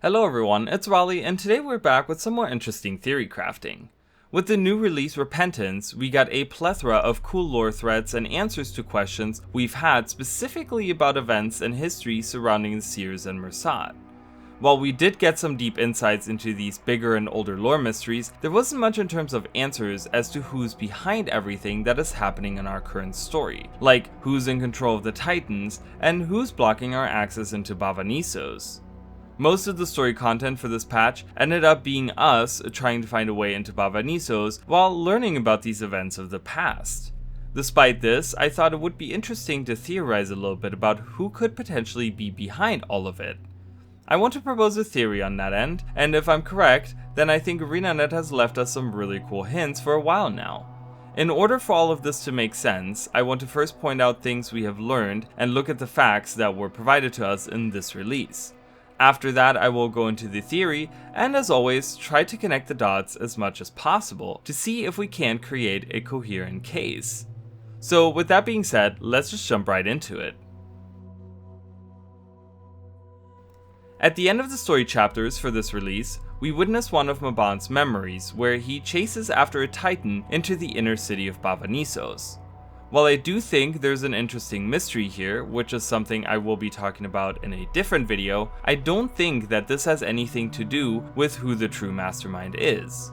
Hello everyone, it's Raleigh, and today we're back with some more interesting theory crafting. With the new release Repentance, we got a plethora of cool lore threads and answers to questions we've had specifically about events and history surrounding the Seers and Mersat. While we did get some deep insights into these bigger and older lore mysteries, there wasn't much in terms of answers as to who's behind everything that is happening in our current story, like who's in control of the Titans and who's blocking our access into Baba Nisos. Most of the story content for this patch ended up being us trying to find a way into Baba Nisos while learning about these events of the past. Despite this, I thought it would be interesting to theorize a little bit about who could potentially be behind all of it. I want to propose a theory on that end, and if I'm correct, then I think ArenaNet has left us some really cool hints for a while now. In order for all of this to make sense, I want to first point out things we have learned and look at the facts that were provided to us in this release. After that, I will go into the theory, and as always, try to connect the dots as much as possible to see if we can create a coherent case. So with that being said, let's just jump right into it. At the end of the story chapters for this release, we witness one of Mabon's memories where he chases after a Titan into the inner city of Baba Nisos. While I do think there's an interesting mystery here, which is something I will be talking about in a different video, I don't think that this has anything to do with who the true mastermind is.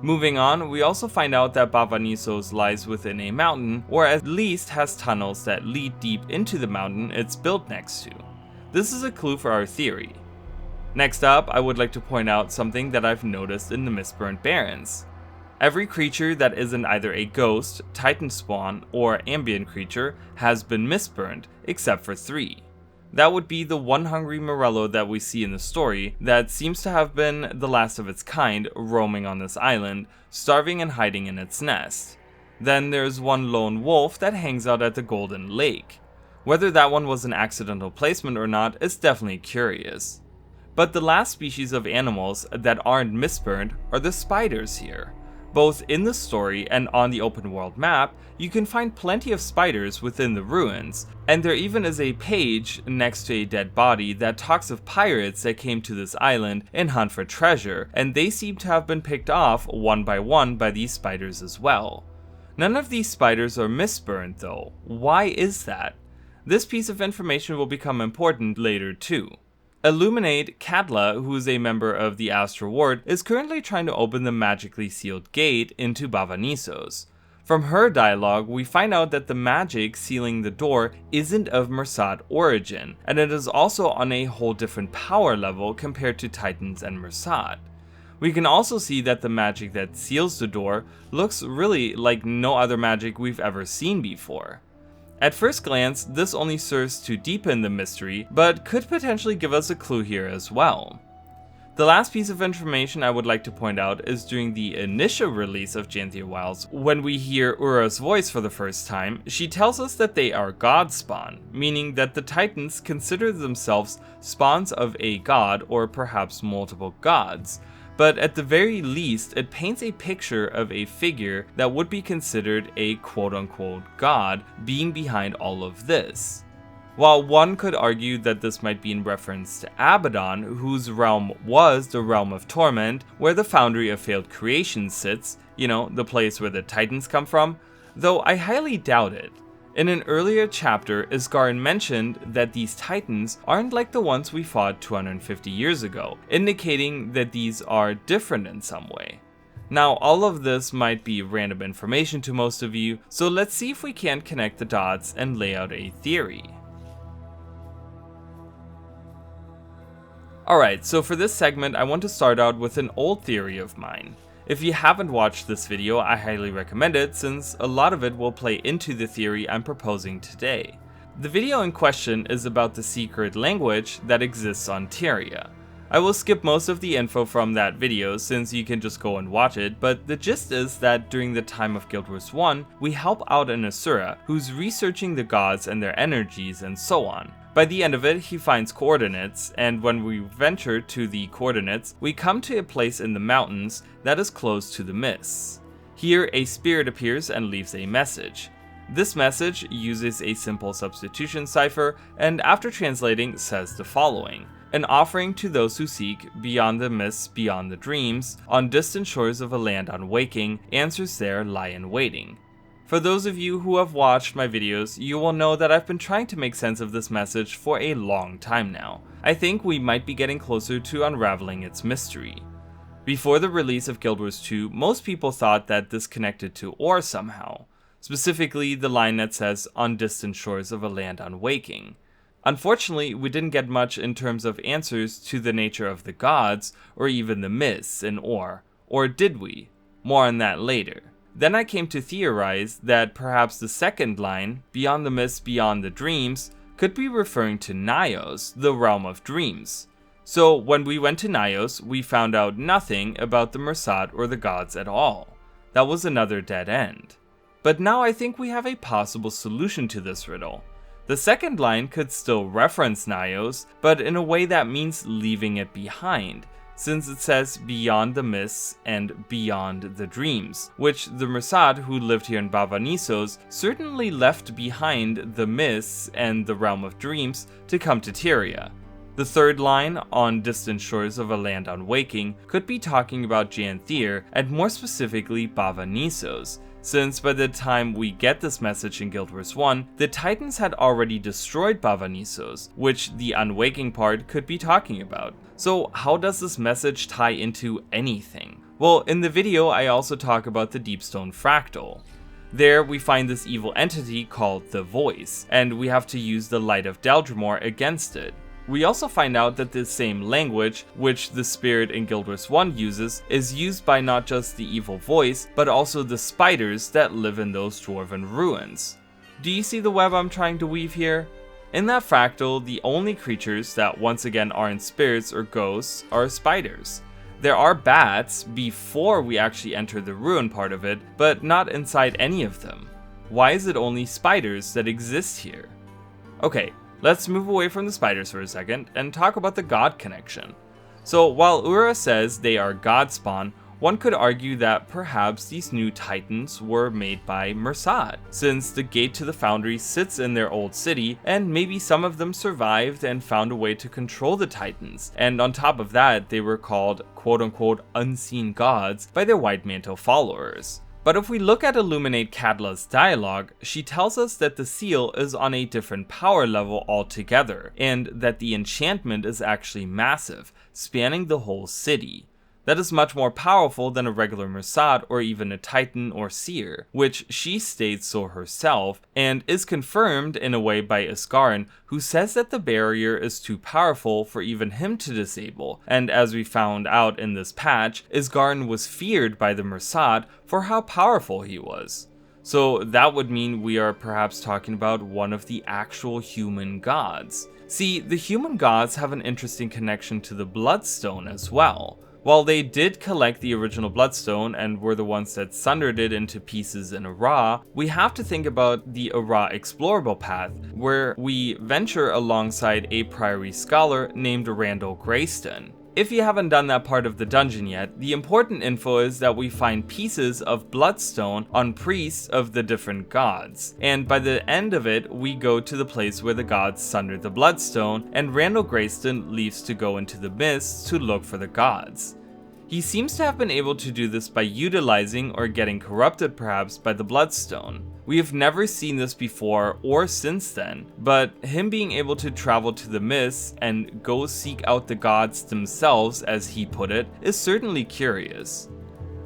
Moving on, we also find out that Baba Nisos lies within a mountain, or at least has tunnels that lead deep into the mountain it's built next to. This is a clue for our theory. Next up, I would like to point out something that I've noticed in the Mistburnt Barrens. Every creature that isn't either a ghost, Titan spawn, or ambient creature has been mistburned, except for 3. That would be the one hungry Morello that we see in the story that seems to have been the last of its kind roaming on this island, starving and hiding in its nest. Then there's one lone wolf that hangs out at the Golden Lake. Whether that one was an accidental placement or not is definitely curious. But the last species of animals that aren't mistburned are the spiders here. Both in the story and on the open world map, you can find plenty of spiders within the ruins, and there even is a page next to a dead body that talks of pirates that came to this island and hunt for treasure, and they seem to have been picked off one by these spiders as well. None of these spiders are mistburned though. Why is that? This piece of information will become important later too. Illuminate Kadla, who is a member of the Astral Ward, is currently trying to open the magically sealed gate into Baba Nisos. From her dialogue, we find out that the magic sealing the door isn't of Mersat origin, and it is also on a whole different power level compared to Titans and Mersat. We can also see that the magic that seals the door looks really like no other magic we've ever seen before. At first glance, this only serves to deepen the mystery, but could potentially give us a clue here as well. The last piece of information I would like to point out is during the initial release of Janthir Wilds. When we hear Ura's voice for the first time, she tells us that they are god spawn, meaning that the Titans consider themselves spawns of a god or perhaps multiple gods. But at the very least, it paints a picture of a figure that would be considered a quote-unquote god being behind all of this. While one could argue that this might be in reference to Abaddon, whose realm was the realm of torment, where the foundry of failed creation sits, the place where the Titans come from, though I highly doubt it. In an earlier chapter, Isgarin mentioned that these Titans aren't like the ones we fought 250 years ago, indicating that these are different in some way. Now, all of this might be random information to most of you, so let's see if we can connect the dots and lay out a theory. Alright, so for this segment, I want to start out with an old theory of mine. If you haven't watched this video, I highly recommend it since a lot of it will play into the theory I'm proposing today. The video in question is about the secret language that exists on Tyria. I will skip most of the info from that video since you can just go and watch it, but the gist is that during the time of Guild Wars 1, we help out an Asura who's researching the gods and their energies and so on. By the end of it, he finds coordinates, and when we venture to the coordinates, we come to a place in the mountains that is close to the mists. Here, a spirit appears and leaves a message. This message uses a simple substitution cipher, and after translating, says the following: an offering to those who seek, beyond the mists, beyond the dreams, on distant shores of a land unwaking, answers there lie in waiting. For those of you who have watched my videos, you will know that I've been trying to make sense of this message for a long time now. I think we might be getting closer to unraveling its mystery. Before the release of Guild Wars 2, most people thought that this connected to ore somehow, specifically the line that says, on distant shores of a land unwaking. Unfortunately, we didn't get much in terms of answers to the nature of the gods, or even the myths in ore, or did we? More on that later. Then I came to theorize that perhaps the second line, beyond the mists, beyond the dreams, could be referring to Nyos, the realm of dreams. So when we went to Nyos, we found out nothing about the Mersat or the gods at all. That was another dead end. But now I think we have a possible solution to this riddle. The second line could still reference Nyos, but in a way that means leaving it behind, since it says beyond the mists and beyond the dreams, which the Mersat who lived here in Bavanissos certainly left behind the mists and the realm of dreams to come to Tyria. The third line, on distant shores of a land unwaking, could be talking about Janthir and more specifically Bavanissos, since by the time we get this message in Guild Wars 1, the Titans had already destroyed Bavanissos, which the unwaking part could be talking about. So how does this message tie into anything? Well, in the video I also talk about the Deepstone Fractal. There we find this evil entity called the Voice, and we have to use the Light of Deldrimor against it. We also find out that the same language, which the spirit in Guild Wars 1 uses, is used by not just the evil voice, but also the spiders that live in those dwarven ruins. Do you see the web I'm trying to weave here? In that fractal, the only creatures that once again aren't spirits or ghosts are spiders. There are bats before we actually enter the ruin part of it, but not inside any of them. Why is it only spiders that exist here? Okay. Let's move away from the spiders for a second and talk about the god connection. So while Ura says they are god spawn, one could argue that perhaps these new titans were made by Mersat, since the gate to the foundry sits in their old city, and maybe some of them survived and found a way to control the titans, and on top of that they were called quote-unquote unseen gods by their White Mantle followers. But if we look at Illuminate Katla's dialogue, she tells us that the seal is on a different power level altogether, and that the enchantment is actually massive, spanning the whole city. That is much more powerful than a regular Mersat or even a Titan or Seer, which she states so herself, and is confirmed in a way by Isgarin, who says that the barrier is too powerful for even him to disable, and as we found out in this patch, Isgarin was feared by the Mersat for how powerful he was. So that would mean we are perhaps talking about one of the actual human gods. See, the human gods have an interesting connection to the Bloodstone as well. While they did collect the original Bloodstone and were the ones that sundered it into pieces in Ara, we have to think about the Ara explorable path, where we venture alongside a Priory scholar named Randall Grayston. If you haven't done that part of the dungeon yet, the important info is that we find pieces of Bloodstone on priests of the different gods, and by the end of it, we go to the place where the gods sundered the Bloodstone, and Randall Grayston leaves to go into the mists to look for the gods. He seems to have been able to do this by utilizing or getting corrupted perhaps by the Bloodstone. We have never seen this before or since then, but him being able to travel to the mists and go seek out the gods themselves, as he put it, is certainly curious.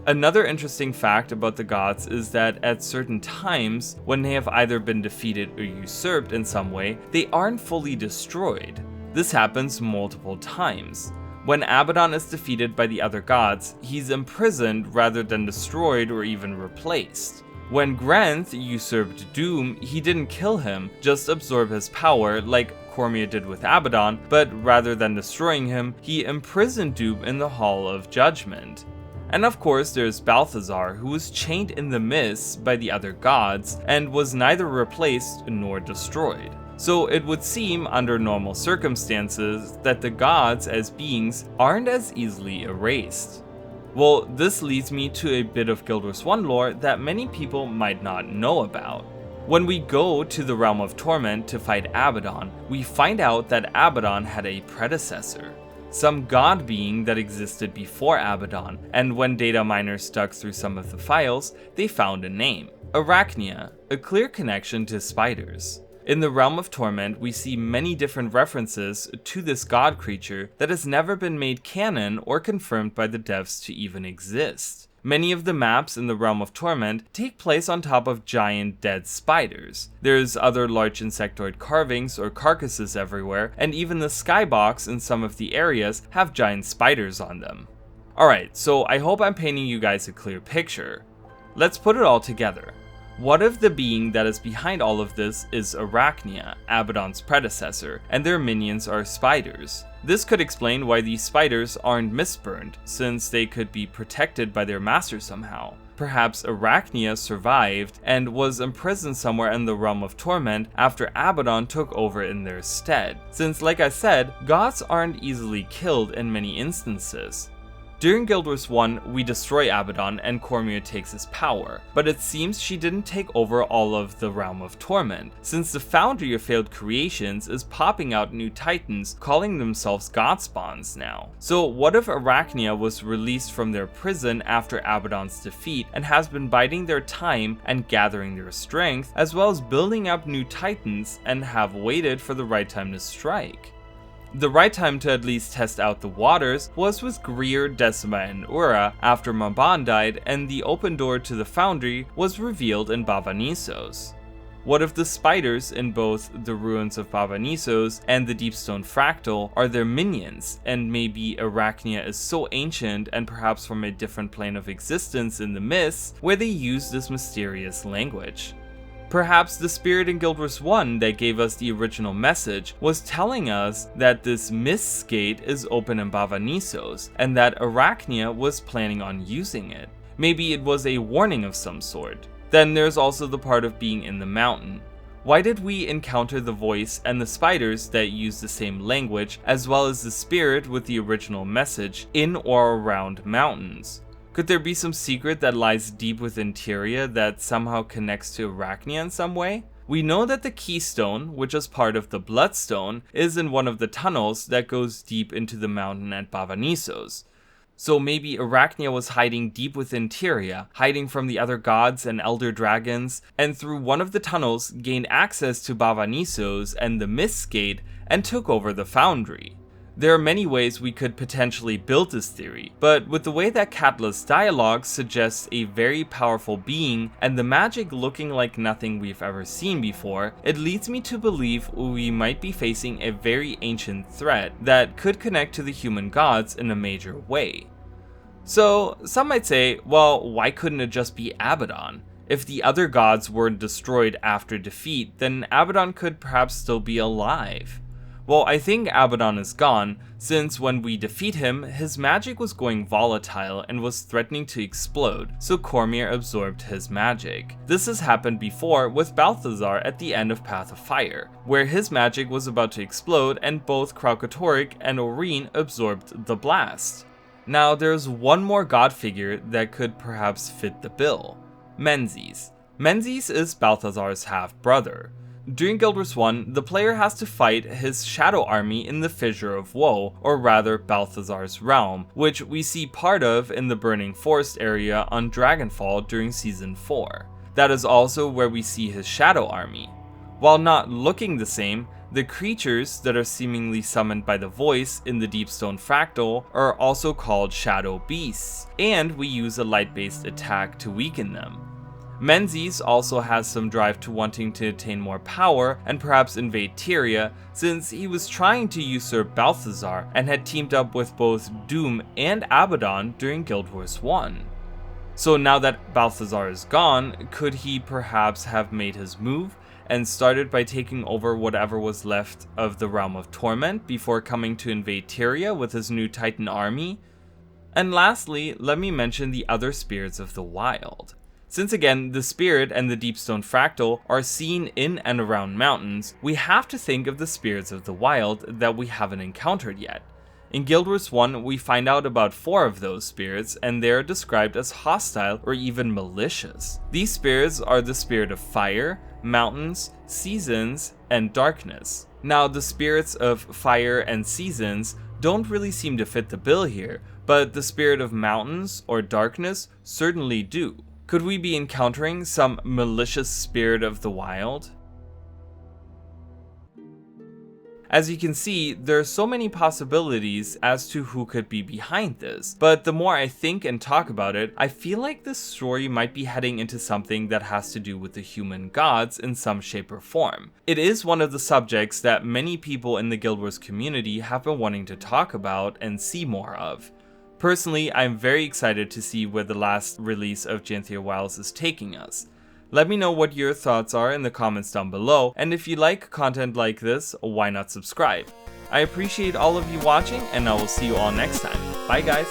Another interesting fact about the gods is that at certain times, when they have either been defeated or usurped in some way, they aren't fully destroyed. This happens multiple times. When Abaddon is defeated by the other gods, he's imprisoned rather than destroyed or even replaced. When Grenth usurped Doom, he didn't kill him, just absorb his power like Cormia did with Abaddon, but rather than destroying him, he imprisoned Doom in the Hall of Judgment. And of course there's Balthazar, who was chained in the mists by the other gods, and was neither replaced nor destroyed. So it would seem, under normal circumstances, that the gods as beings aren't as easily erased. Well, this leads me to a bit of Guild Wars 1 lore that many people might not know about. When we go to the Realm of Torment to fight Abaddon, we find out that Abaddon had a predecessor, some god being that existed before Abaddon, and when data miners dug through some of the files, they found a name, Arachnia, a clear connection to spiders. In the Realm of Torment, we see many different references to this god creature that has never been made canon or confirmed by the devs to even exist. Many of the maps in the Realm of Torment take place on top of giant dead spiders. There's other large insectoid carvings or carcasses everywhere, and even the skybox in some of the areas have giant spiders on them. Alright, so I hope I'm painting you guys a clear picture. Let's put it all together. What if the being that is behind all of this is Arachnia, Abaddon's predecessor, and their minions are spiders? This could explain why these spiders aren't mistburned, since they could be protected by their master somehow. Perhaps Arachnia survived and was imprisoned somewhere in the Realm of Torment after Abaddon took over in their stead, since like I said, gods aren't easily killed in many instances. During Guild Wars 1, we destroy Abaddon and CORSAIR takes his power, but it seems she didn't take over all of the Realm of Torment, since the Foundry of Failed Creations is popping out new titans calling themselves god spawns now. So what if Arachnia was released from their prison after Abaddon's defeat and has been biding their time and gathering their strength, as well as building up new titans and have waited for the right time to strike? The right time to at least test out the waters was with Greer, Decima, and Ura after Mabon died, and the open door to the Foundry was revealed in Baba Nissos. What if the spiders in both the ruins of Baba Nissos and the Deepstone Fractal are their minions, and maybe Arachnia is so ancient and perhaps from a different plane of existence in the myths where they use this mysterious language? Perhaps the spirit in Guild Wars 1 that gave us the original message was telling us that this Mist Gate is open in Baba Nissos, and that Arachnia was planning on using it. Maybe it was a warning of some sort. Then there's also the part of being in the mountain. Why did we encounter the voice and the spiders that use the same language, as well as the spirit with the original message, in or around mountains? Could there be some secret that lies deep within Tyria that somehow connects to Arachnia in some way? We know that the Keystone, which is part of the Bloodstone, is in one of the tunnels that goes deep into the mountain at Baba Nissos. So maybe Arachnia was hiding deep within Tyria, hiding from the other gods and elder dragons, and through one of the tunnels gained access to Baba Nissos and the Mist Gate and took over the Foundry. There are many ways we could potentially build this theory, but with the way that Katla's dialogue suggests a very powerful being and the magic looking like nothing we've ever seen before, it leads me to believe we might be facing a very ancient threat that could connect to the human gods in a major way. So some might say, well, why couldn't it just be Abaddon? If the other gods weren't destroyed after defeat, then Abaddon could perhaps still be alive. Well, I think Abaddon is gone, since when we defeat him, his magic was going volatile and was threatening to explode, so CORSAIR absorbed his magic. This has happened before with Balthazar at the end of Path of Fire, where his magic was about to explode and both Kraukatoric and Oreen absorbed the blast. Now there's one more god figure that could perhaps fit the bill: Menzies. Menzies is Balthazar's half-brother. During Guild Wars 1, the player has to fight his shadow army in the Fissure of Woe, or rather Balthazar's realm, which we see part of in the Burning Forest area on Dragonfall during Season 4. That is also where we see his shadow army. While not looking the same, the creatures that are seemingly summoned by the voice in the Deepstone Fractal are also called Shadow Beasts, and we use a light-based attack to weaken them. Menzies also has some drive to wanting to attain more power and perhaps invade Tyria, since he was trying to usurp Balthazar and had teamed up with both Doom and Abaddon during Guild Wars 1. So now that Balthazar is gone, could he perhaps have made his move and started by taking over whatever was left of the Realm of Torment before coming to invade Tyria with his new Titan army? And lastly, let me mention the other spirits of the wild. Since again, the Spirit and the Deepstone Fractal are seen in and around mountains, we have to think of the spirits of the wild that we haven't encountered yet. In Guild Wars 1, we find out about 4 of those spirits, and they are described as hostile or even malicious. These spirits are the spirit of fire, mountains, seasons, and darkness. Now, the spirits of fire and seasons don't really seem to fit the bill here, but the spirit of mountains or darkness certainly do. Could we be encountering some malicious spirit of the wild? As you can see, there are so many possibilities as to who could be behind this, but the more I think and talk about it, I feel like this story might be heading into something that has to do with the human gods in some shape or form. It is one of the subjects that many people in the Guild Wars community have been wanting to talk about and see more of. Personally, I'm very excited to see where the last release of Janthir Wilds is taking us. Let me know what your thoughts are in the comments down below, and if you like content like this, why not subscribe? I appreciate all of you watching, and I will see you all next time. Bye guys!